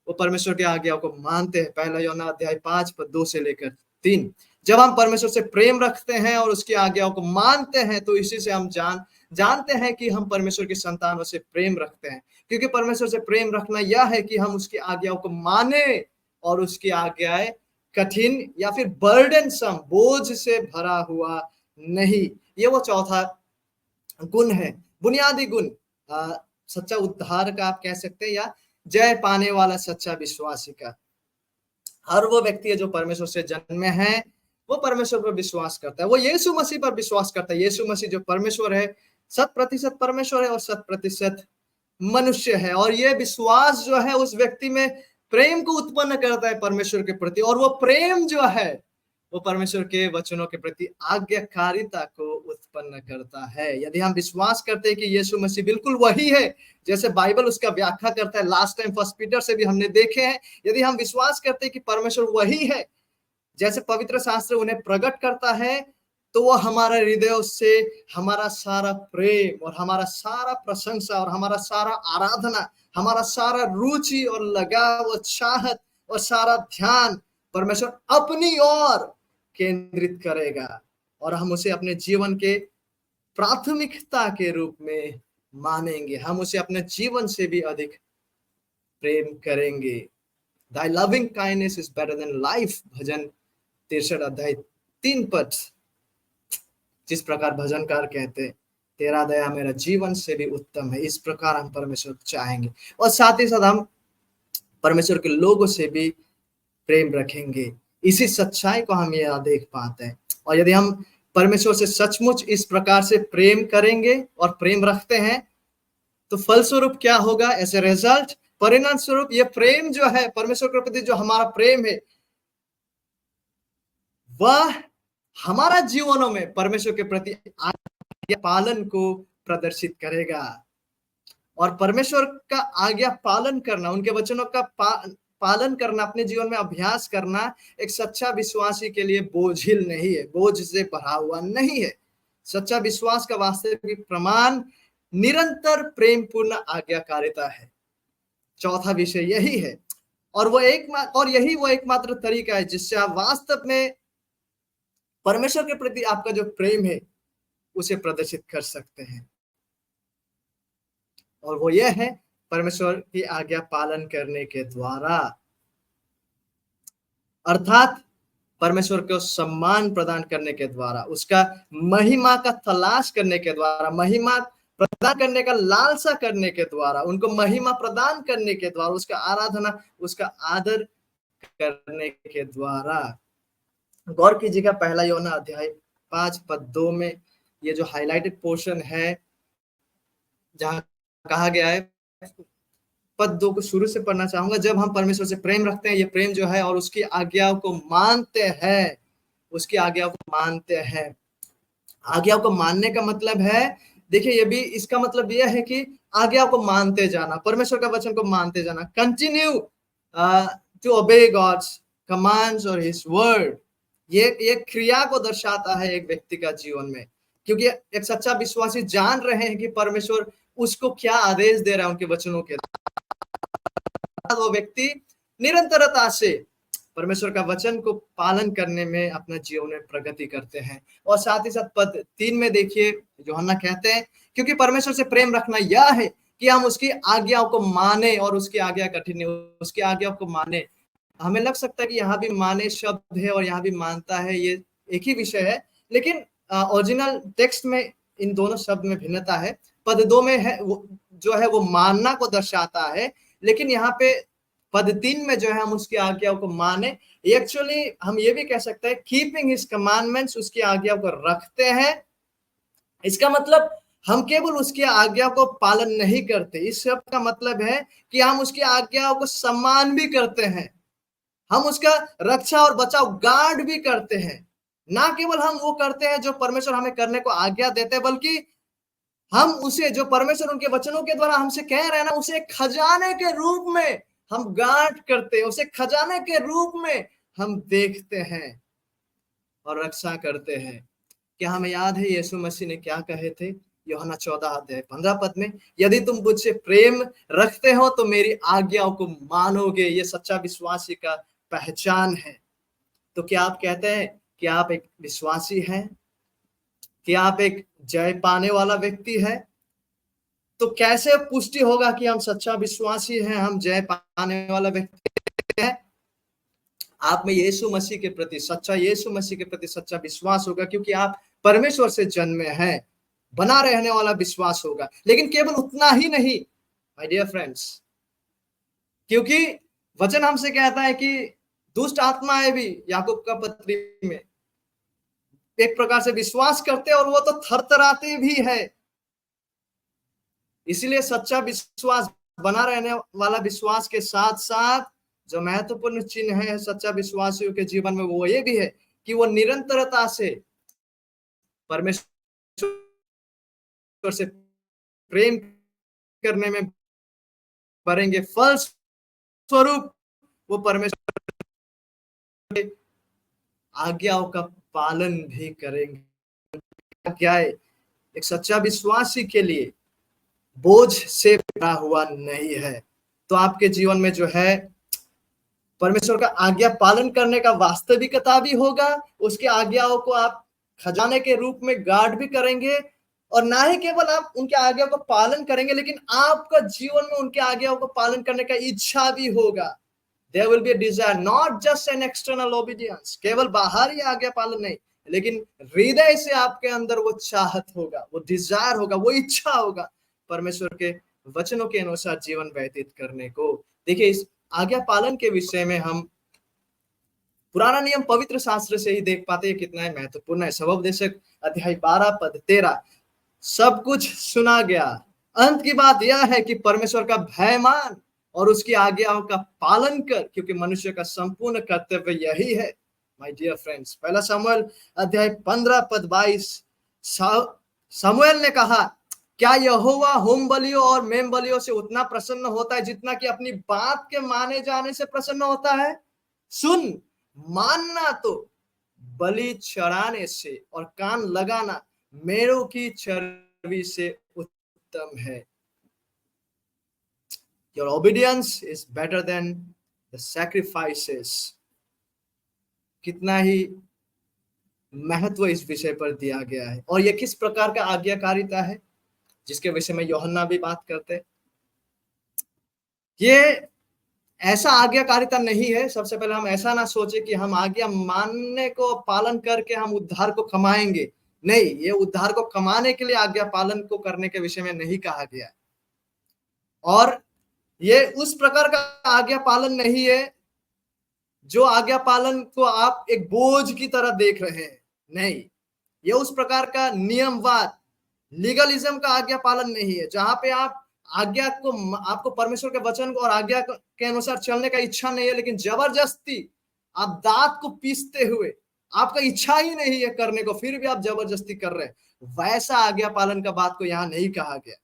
वो परमेश्वर की आज्ञाओं को मानते हैं। पहला यूहन्ना अध्याय 5 पद 2 से लेकर 3। जब हम परमेश्वर से प्रेम रखते हैं और उसकी आज्ञाओं को मानते हैं, तो इसी से हम जानते हैं कि हम परमेश्वर की संतानों से प्रेम रखते हैं। क्योंकि परमेश्वर से प्रेम रखना यह है कि हम उसकी आज्ञाओं को माने और उसकी आज्ञाएं कठिन या फिर बर्डनसम, बोझ से भरा हुआ नहीं। ये वो चौथा गुण है, बुनियादी गुण सच्चा उद्धार का आप कह सकते हैं, या जय पाने वाला सच्चा विश्वासी का। हर वो व्यक्ति है जो परमेश्वर से जन्मे हैं, वो परमेश्वर पर विश्वास करता है, वो यीशु मसीह पर विश्वास करता है। यीशु मसीह जो परमेश्वर है, 100% परमेश्वर है और 100% मनुष्य है। और ये विश्वास जो है उस व्यक्ति में प्रेम को उत्पन्न करता है परमेश्वर के प्रति, और वो प्रेम जो है वो परमेश्वर के वचनों के प्रति आज्ञाकारिता को उत्पन्न करता है। यदि हम विश्वास करते हैं कि यीशु मसीह बिल्कुल वही है जैसे बाइबल उसका व्याख्या करता है, लास्ट टाइम फर्स्ट पीटर से भी हमने देखे हैं, यदि हम विश्वास करते हैं कि परमेश्वर वही है जैसे पवित्र शास्त्र उन्हें प्रकट करता है, तो वो हमारे हृदयों से हमारा सारा प्रेम और हमारा सारा प्रशंसा और हमारा सारा आराधना, हमारा सारा रुचि और लगाव और चाहत और सारा ध्यान परमेश्वर अपनी ओर केंद्रित करेगा, और हम उसे अपने जीवन के प्राथमिकता के रूप में मानेंगे। हम उसे अपने जीवन से भी अधिक प्रेम करेंगे। Thy loving kindness is better than life, भजन 63 अध्याय 3 पद। जिस प्रकार भजनकार कहते, तेरा दया मेरा जीवन से भी उत्तम है, इस प्रकार हम परमेश्वर चाहेंगे। और साथ ही साथ हम परमेश्वर के लोगों से भी प्रेम रखेंगे। इसी सच्चाई को हम यहाँ देख पाते हैं। और यदि हम परमेश्वर से सचमुच इस प्रकार से प्रेम करेंगे और प्रेम रखते हैं, तो फलस्वरूप क्या होगा? ऐसे रिजल्ट, परिणाम स्वरूप ये प्रेम जो है परमेश्वर के प्रति, जो हमारा प्रेम है, वह हमारा जीवनों में परमेश्वर के प्रति आज्ञा पालन को प्रदर्शित करेगा। और परमेश्वर का आज्ञा पालन करना, उनके वचनों का पालन करना, अपने जीवन में अभ्यास करना एक सच्चा विश्वासी के लिए बोझिल नहीं है, बोझ से भरा हुआ नहीं है। सच्चा विश्वास का वास्तविक प्रमाण निरंतर प्रेमपूर्ण आज्ञाकारिता है। चौथा विषय यही है, और यही वो एकमात्र तरीका है जिससे आप वास्तव में परमेश्वर के प्रति आपका जो प्रेम है उसे प्रदर्शित कर सकते हैं। और वो यह है परमेश्वर की आज्ञा पालन करने के द्वारा, अर्थात परमेश्वर को सम्मान प्रदान करने के द्वारा, उसका महिमा का तलाश करने के द्वारा, महिमा प्रदान करने का लालसा करने के द्वारा, उनको महिमा प्रदान करने के द्वारा, उसका आराधना, उसका आदर करने के द्वारा। गौर कीजिएगा, पहला यूहन्ना अध्याय 5 पद 2 में ये जो हाईलाइटेड पोर्शन है, जहां कहा गया है, पद 2 को शुरू से पढ़ना चाहूंगा। जब हम परमेश्वर से प्रेम रखते हैं, ये प्रेम जो है, और उसकी आज्ञाओं को मानते हैं, उसकी आज्ञाओं को मानते हैं। आज्ञाओं को मानने का मतलब है, देखिए ये भी इसका मतलब यह है कि आज्ञाओं को मानते जाना, परमेश्वर का वचन को मानते जाना, continue to obey God's commands और हिज वर्ड। ये क्रिया को दर्शाता है एक व्यक्ति का जीवन में, क्योंकि एक सच्चा विश्वासी जान रहे हैं कि परमेश्वर उसको क्या आदेश दे रहा है उनके वचनों के। वो व्यक्ति निरंतरता से परमेश्वर का वचन को पालन करने में अपना जीवन में प्रगति करते हैं। और साथ ही साथ पद 3 में देखिए, यूहन्ना कहते हैं, क्योंकि परमेश्वर से प्रेम रखना यह है कि हम उसकी आज्ञाओं को माने, और उसकी आज्ञा कठिन है, उसकी आज्ञाओं को माने। हमें लग सकता है कि यहाँ भी माने शब्द है और यहाँ भी मानता है, ये एक ही विषय है, लेकिन ओरिजिनल टेक्स्ट में इन दोनों शब्द में भिन्नता है। पद 2 में है जो है वो मानना को दर्शाता है, लेकिन यहाँ पे पद 3 में जो है हम उसकी आज्ञाओं को माने, एक्चुअली हम ये भी कह सकते हैं कीपिंग हिज कमांडमेंट्स, उसकी आज्ञाओं को रखते हैं। इसका मतलब हम केवल उसकी आज्ञा को पालन नहीं करते, इस शब्द का मतलब है कि हम उसकी आज्ञाओं को सम्मान भी करते हैं, हम उसका रक्षा और बचाव गार्ड भी करते हैं। ना केवल हम वो करते हैं जो परमेश्वर हमें करने को आज्ञा देते हैं, बल्कि हम उसे, जो परमेश्वर उनके वचनों के द्वारा हमसे कह रहे हैं ना, उसे खजाने के रूप में हम गार्ड करते हैं, उसे खजाने के रूप में हम देखते हैं और रक्षा करते हैं। क्या हमें याद है यीशु मसीह ने क्या कहे थे? यूहन्ना 14 अध्याय 15 पद में, यदि तुम मुझसे प्रेम रखते हो तो मेरी आज्ञाओं को मानोगे। ये सच्चा विश्वासी का पहचान है। तो क्या आप कहते हैं कि आप एक विश्वासी हैं? कि आप एक जय पाने वाला व्यक्ति है? तो कैसे पुष्टि होगा कि हम सच्चा विश्वासी हैं, हम जय पाने वाला व्यक्ति है? आप में यीशु मसीह के प्रति सच्चा विश्वास होगा, क्योंकि आप परमेश्वर से जन्मे हैं। बना रहने वाला विश्वास होगा। लेकिन केवल उतना ही नहीं माय डियर फ्रेंड्स, क्योंकि वचन हमसे कहता है कि दुष्ट आत्माएं भी याकूब का पत्री में एक प्रकार से विश्वास करते और वो तो थरथराते भी है। इसलिए सच्चा विश्वास, बना रहने वाला विश्वास के साथ साथ जो महत्वपूर्ण चिन्ह है सच्चा विश्वासियों के जीवन में, वो ये भी है कि वो निरंतरता से परमेश्वर से प्रेम करने में बढ़ेंगे। फल स्वरूप वो परमेश्वर के आज्ञाओं का पालन भी करेंगे। क्या है? एक सच्चा विश्वासी के लिए बोझ से भरा हुआ नहीं है। तो आपके जीवन में जो है परमेश्वर का आज्ञा पालन करने का वास्तविकता भी होगा। उसके आज्ञाओं को आप खजाने के रूप में गार्ड भी करेंगे, और ना ही केवल आप उनके आज्ञाओं का पालन करेंगे, लेकिन आपका जीवन में उनके आज्ञाओं को पालन करने का इच्छा भी होगा। There will be a desire, not just an external obedience, केवल बाहरी आज्ञा पालन नहीं, लेकिन हृदय से आपके अंदर वो चाहत होगा, वो डिजायर होगा, वो इच्छा होगा परमेश्वर के वचनों के अनुसार जीवन व्यतीत करने को। देखिए, इस आज्ञा पालन के विषय में हम पुराना नियम पवित्र शास्त्र से ही देख पाते हैं कितना महत्वपूर्ण है। सबोपदेशक अध्याय 12 पद 13, सब कुछ सुना गया, अंत की बात यह है कि परमेश्वर का भय मान और उसकी आज्ञाओं का पालन कर, क्योंकि मनुष्य का संपूर्ण कर्तव्य यही है। माय डियर फ्रेंड्स, पहला शमूएल अध्याय 15 पद 22, शमूएल ने कहा, क्या यहोवा होम बलियों और मेम बलियों से उतना प्रसन्न होता है जितना कि अपनी बात के माने जाने से प्रसन्न होता है? सुन, मानना तो बलि चढ़ाने से और कान लगाना मेढ़ों की चर्बी से उत्तम है। Your obedience is better than the sacrifices. कितना ही महत्व इस विषय पर दिया गया है। और यह किस प्रकार का आज्ञाकारिता है जिसके विषय में यूहन्ना भी बात करते हैं। ये ऐसा आज्ञाकारिता नहीं है। सबसे पहले हम ऐसा ना सोचे कि हम आज्ञा मानने को पालन करके हम उद्धार को कमाएंगे। नहीं, ये उद्धार को कमाने के लिए आज्ञा पालन को करने के विषय में नहीं कहा गया। और ये उस प्रकार का आज्ञा पालन नहीं है जो आज्ञा पालन को आप एक बोझ की तरह देख रहे हैं। नहीं, ये उस प्रकार का नियमवाद, लीगलिज्म का आज्ञा पालन नहीं है जहां पे आप आज्ञा को, आपको परमेश्वर के वचन को और आज्ञा के अनुसार चलने का इच्छा नहीं है, लेकिन जबरदस्ती आप दांत को पीसते हुए, आपका इच्छा ही नहीं है करने को, फिर भी आप जबरदस्ती कर रहे हैं। वैसा आज्ञा पालन का बात को यहाँ नहीं कहा गया।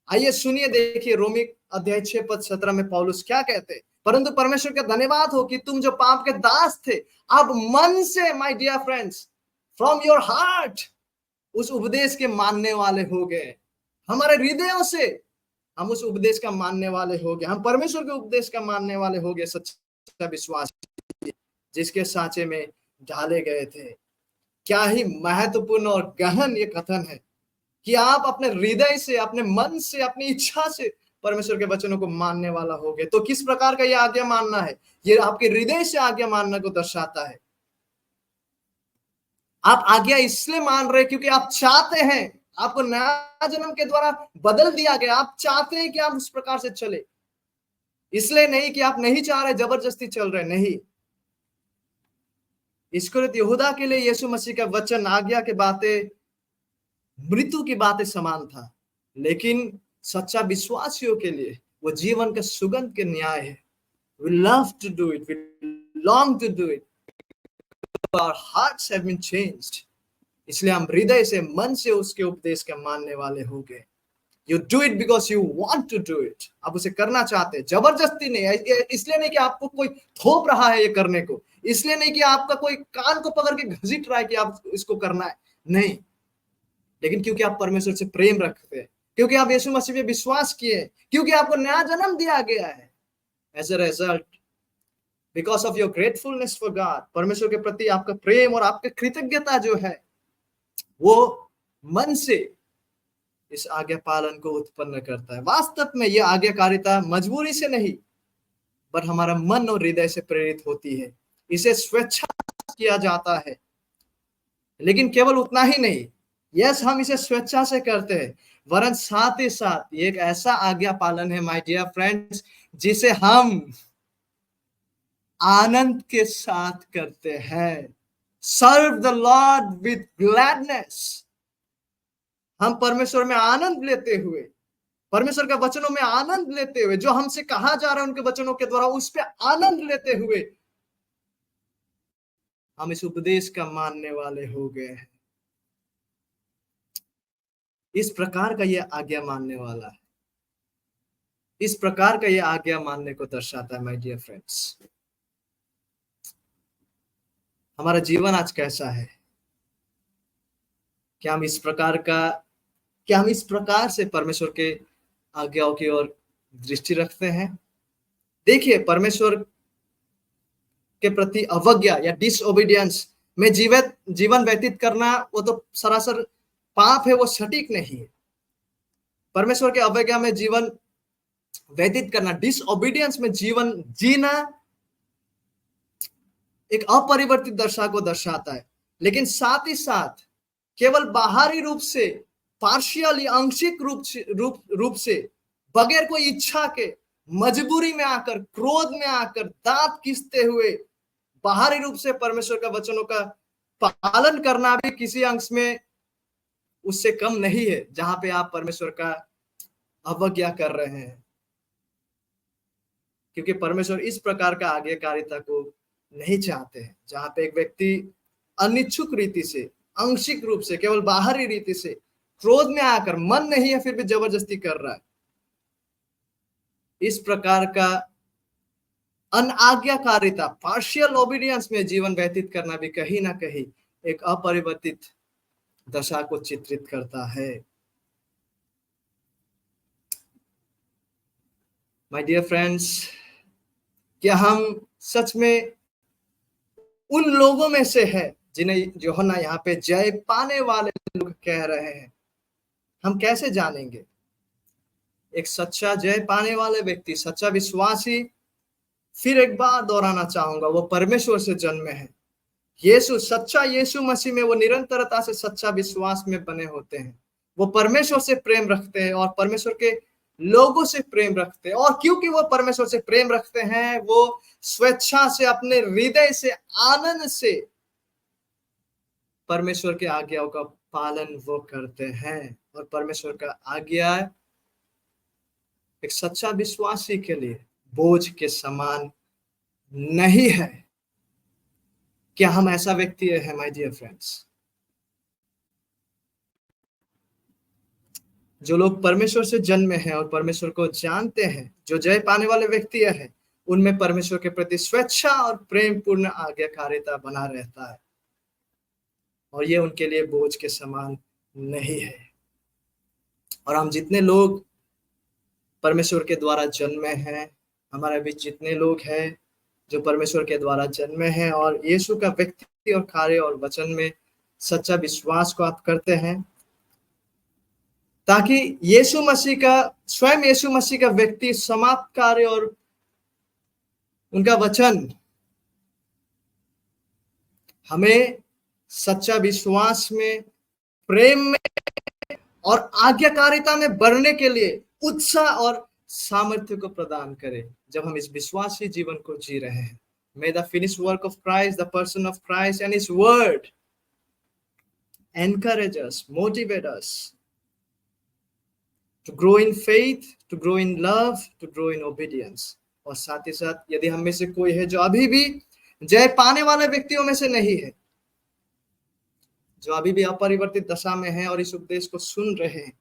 आइए सुनिए, देखिए रोमी अध्याय 6 पद 17 में पौलुस क्या कहते हैं। परंतु परमेश्वर का धन्यवाद हो कि तुम जो पाप के दास थे, अब मन से, my dear friends, from your heart उस उपदेश के मानने वाले हो गए। हमारे हृदयों से हम उस उपदेश का मानने वाले हो गए। हम परमेश्वर के उपदेश का मानने वाले हो गए, सच्चा विश्वास जिसके सांचे में ढाले गए थे। क्या ही महत्वपूर्ण और गहन ये कथन है कि आप अपने हृदय से, अपने मन से, अपनी इच्छा से परमेश्वर के वचनों को मानने वाला हो गए। तो किस प्रकार का ये आज्ञा मानना है? ये आपके हृदय से आज्ञा मानने को दर्शाता है। आप आज्ञा इसलिए मान रहे क्योंकि आप चाहते हैं, आपको नया जन्म के द्वारा बदल दिया गया, आप चाहते हैं कि आप उस प्रकार से चले। इसलिए नहीं कि आप नहीं चाह रहे, जबरदस्ती चल रहे, नहीं। इस्करियोत यहूदा के लिए यीशु मसीह का वचन, आज्ञा के बातें मृत्यु की बातें समान था, लेकिन सच्चा विश्वासियों के लिए वो जीवन के सुगंध के न्याय है। We love to do it, we long to do it. Our hearts have been changed. इसलिए हम हृदय से, मन से उसके उपदेश के मानने वाले हो गए। You do it because you want to do it, आप उसे करना चाहते हैं, जबरदस्ती नहीं है। इसलिए नहीं कि आपको कोई थोप रहा है ये करने को, इसलिए नहीं कि आपका कोई कान को पकड़ के घसीट रहा है कि आप इसको करना है, नहीं, लेकिन क्योंकि आप परमेश्वर से प्रेम रखते हैं, क्योंकि आप यीशु मसीह पे विश्वास किए, क्योंकि आपको नया जन्म दिया गया है। As a result, because of your gratefulness for God, परमेश्वर के प्रति आपका प्रेम और आपकी कृतज्ञता जो है, वो मन से इस आज्ञा पालन को उत्पन्न करता है। वास्तव में यह आज्ञाकारिता मजबूरी से नहीं, पर हमारा मन और हृदय से प्रेरित होती है। इसे स्वेच्छा किया जाता है, लेकिन केवल उतना ही नहीं, यस हम इसे स्वेच्छा से करते हैं, वरन साथ ही साथ ये एक ऐसा आज्ञा पालन है माय डियर फ्रेंड्स, जिसे हम आनंद के साथ करते हैं। Serve the Lord with gladness, हम परमेश्वर में आनंद लेते हुए, परमेश्वर के वचनों में आनंद लेते हुए, जो हमसे कहा जा रहा है उनके वचनों के द्वारा, उस पर आनंद लेते हुए हम इस उपदेश का मानने वाले हो गए हैं। इस प्रकार का यह आज्ञा मानने वाला है, इस प्रकार का यह आज्ञा मानने को दर्शाता है माय डियर फ्रेंड्स। हमारा जीवन आज कैसा है? क्या हम इस प्रकार से परमेश्वर के आज्ञाओं की ओर दृष्टि रखते हैं? देखिए, परमेश्वर के प्रति अवज्ञा या डिसओबीडियंस में जीवन व्यतीत करना, वो तो सरासर पाप है, वो सटीक नहीं है। परमेश्वर के अवज्ञा में जीवन व्यतीत करना, डिसओबीडियंस में जीवन जीना एक अपरिवर्तित दशा को दर्शाता है, लेकिन साथ ही साथ केवल बाहरी रूप से, पार्शियली, आंशिक रूप से बगैर कोई इच्छा के, मजबूरी में आकर, क्रोध में आकर, दांत खींचते हुए बाहरी रूप से परमेश्वर का वचनों का पालन करना भी किसी अंश में उससे कम नहीं है, जहां पे आप परमेश्वर का अवज्ञा कर रहे हैं। क्योंकि परमेश्वर इस प्रकार का आज्ञाकारिता को नहीं चाहते हैं, जहां पे एक व्यक्ति अनिच्छुक रीति से, आंशिक रूप से, केवल बाहरी रीति से, क्रोध में आकर, मन नहीं है फिर भी जबरदस्ती कर रहा है। इस प्रकार का अनाज्ञाकारिता, पार्शियल ओबीडियंस में जीवन व्यतीत करना भी कहीं ना कहीं एक अपरिवर्तित दशा को चित्रित करता है। माय डियर फ्रेंड्स, क्या हम सच में उन लोगों में से है जिन्हें यूहन्ना यहाँ पे जय पाने वाले लोग कह रहे हैं? हम कैसे जानेंगे? एक सच्चा जय पाने वाले व्यक्ति, सच्चा विश्वासी, फिर एक बार दोहराना चाहूंगा, वो परमेश्वर से जन्मे हैं। सच्चा यीशु मसीह में वो निरंतरता से सच्चा विश्वास में बने होते हैं। वो परमेश्वर से प्रेम रखते हैं और परमेश्वर के लोगों से प्रेम रखते हैं, और क्योंकि वो परमेश्वर से प्रेम रखते हैं, वो स्वेच्छा से, अपने हृदय से, आनंद से परमेश्वर के आज्ञाओं का पालन वो करते हैं। और परमेश्वर का आज्ञा एक सच्चा विश्वासी के लिए बोझ के समान नहीं है। क्या हम ऐसा व्यक्ति है माय डियर फ्रेंड्स? जो लोग परमेश्वर से जन्मे हैं और परमेश्वर को जानते हैं, जो जय पाने वाले व्यक्ति हैं, उनमें परमेश्वर के प्रति स्वेच्छा और प्रेम पूर्ण आज्ञाकारिता बना रहता है, और ये उनके लिए बोझ के समान नहीं है। और हम जितने लोग परमेश्वर के द्वारा जन्मे हैं, हमारे बीच जितने लोग हैं जो परमेश्वर के द्वारा जन्मे हैं और यीशु का व्यक्ति और कार्य और वचन में सच्चा विश्वास को आप करते हैं, ताकि स्वयं यीशु मसीह का व्यक्ति, समाप्त कार्य और उनका वचन हमें सच्चा विश्वास में, प्रेम में और आज्ञाकारिता में बढ़ने के लिए उत्साह और सामर्थ्य को प्रदान करे, जब हम इस विश्वासी जीवन को जी रहे हैं। May the finished work of Christ, the person of Christ and his word encourage us, motivate us to grow in faith, to grow in love, to grow in obedience। और साथ ही साथ यदि हम में से कोई है जो अभी भी जय पाने वाले व्यक्तियों में से नहीं है, जो अभी भी अपरिवर्तित दशा में है और इस उपदेश को सुन रहे हैं,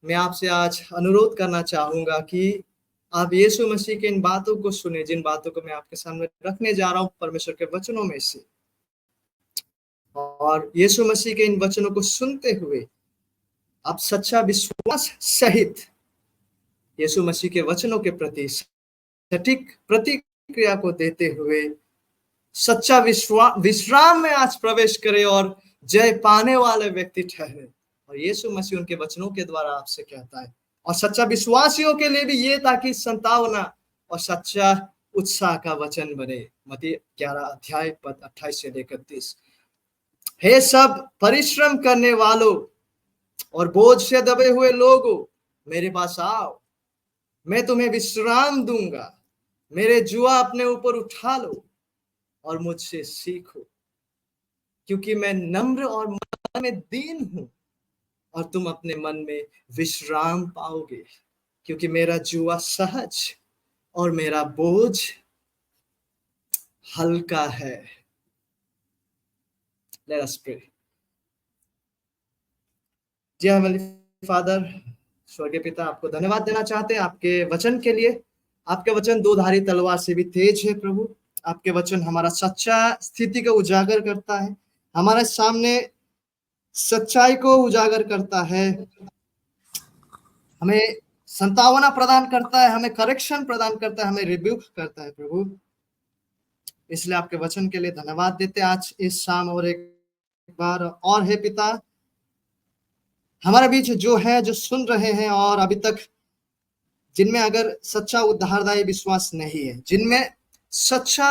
मैं आपसे आज अनुरोध करना चाहूंगा कि आप यीशु मसीह के इन बातों को सुने, जिन बातों को मैं आपके सामने रखने जा रहा हूँ परमेश्वर के वचनों में से। और यीशु मसीह के इन वचनों को सुनते हुए आप सच्चा विश्वास सहित यीशु मसीह के वचनों के प्रति सटीक प्रतिक्रिया को देते हुए सच्चा विश्राम में आज प्रवेश करे और जय पाने वाले व्यक्ति ठहरे। और यीशु मसीह उनके वचनों के द्वारा आपसे कहता है, और सच्चा विश्वासियों के लिए भी ये, ताकि संतावना और सच्चा उत्साह का वचन बने। मत्ती 11 अध्याय पद 28 से लेकर 30। हे सब परिश्रम करने वालों और बोझ से दबे हुए लोगों, मेरे पास आओ, मैं तुम्हें विश्राम दूंगा। मेरे जुआ अपने ऊपर उठा लो और मुझसे सीखो, क्योंकि मैं नम्र और मन में दीन हूं, और तुम अपने मन में विश्राम पाओगे। क्योंकि मेरा जुआ सहज और मेरा बोझ हल्का है। Let us pray. Dear Heavenly Father, स्वर्गीय पिता, आपको धन्यवाद देना चाहते हैं आपके वचन के लिए। आपके वचन दो धारी तलवार से भी तेज है प्रभु। आपके वचन हमारा सच्चा स्थिति को उजागर करता है, हमारे सामने सच्चाई को उजागर करता है, हमें संतावना प्रदान करता है, हमें करेक्शन प्रदान करता है, हमें रिब्यूक करता है प्रभु। इसलिए आपके वचन के लिए धन्यवाद देते आज इस शाम। और एक बार और है पिता, हमारे बीच जो है, जो सुन रहे हैं और अभी तक जिनमें अगर सच्चा उद्धारदायी विश्वास नहीं है, जिनमें सच्चा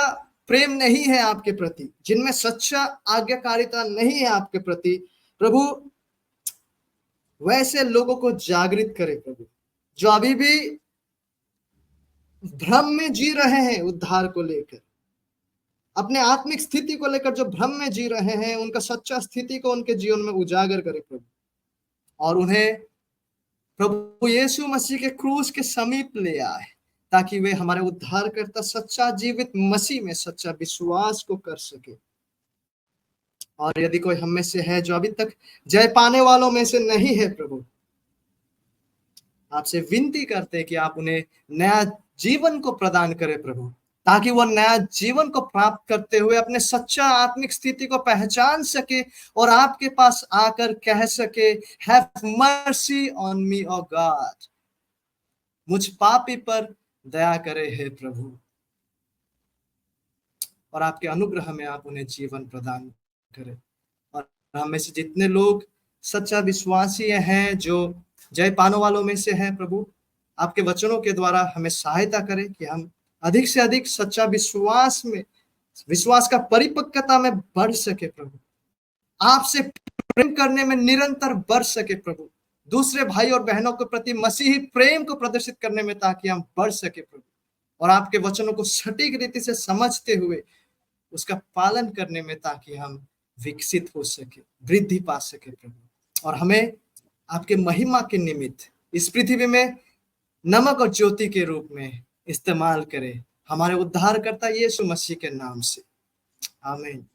प्रेम नहीं है आपके प्रति, जिनमें सच्चा आज्ञाकारिता नहीं है आपके प्रति प्रभु, वैसे लोगों को जागृत करे प्रभु, जो अभी भी भ्रम में जी रहे हैं उद्धार को लेकर, अपने आत्मिक स्थिति को लेकर जो भ्रम में जी रहे हैं, उनका सच्चा स्थिति को उनके जीवन में उजागर करे प्रभु, और उन्हें प्रभु यीशु मसीह के क्रूस के समीप ले आए, ताकि वे हमारे उद्धारकर्ता सच्चा जीवित मसीह में सच्चा विश्वास को कर सके। और यदि कोई हम में से है जो अभी तक जय पाने वालों में से नहीं है प्रभु, आपसे विनती करते हैं कि आप उन्हें नया जीवन को प्रदान करें प्रभु, ताकि वह नया जीवन को प्राप्त करते हुए अपने सच्चा आत्मिक स्थिति को पहचान सके और आपके पास आकर कह सके, have mercy on me O God, मुझ पापी पर दया करे हे प्रभु। और आपके अनुग्रह में आप उन्हें जीवन प्रदान करें। और हम में से जितने लोग सच्चा विश्वासी हैं, जो जय पाने वालों में से हैं प्रभु, आपके वचनों के द्वारा हमें सहायता करें कि हम अधिक से अधिक सच्चा विश्वास में, विश्वास का परिपक्वता में बढ़ सके प्रभु, आपसे प्रेम करने में निरंतर बढ़ सके प्रभु, दूसरे भाई और बहनों के प्रति मसीही प्रेम को प्रदर्शित करने में ताकि हम बढ़ सके प्रभु, और आपके वचनों को सटीक रीति से समझते हुए उसका पालन करने में ताकि हम विकसित हो सके, वृद्धि पा सके प्रभु, और हमें आपके महिमा के निमित्त इस पृथ्वी में नमक और ज्योति के रूप में इस्तेमाल करें, हमारे उद्धारकर्ता यीशु मसीह के नाम से, आमीन।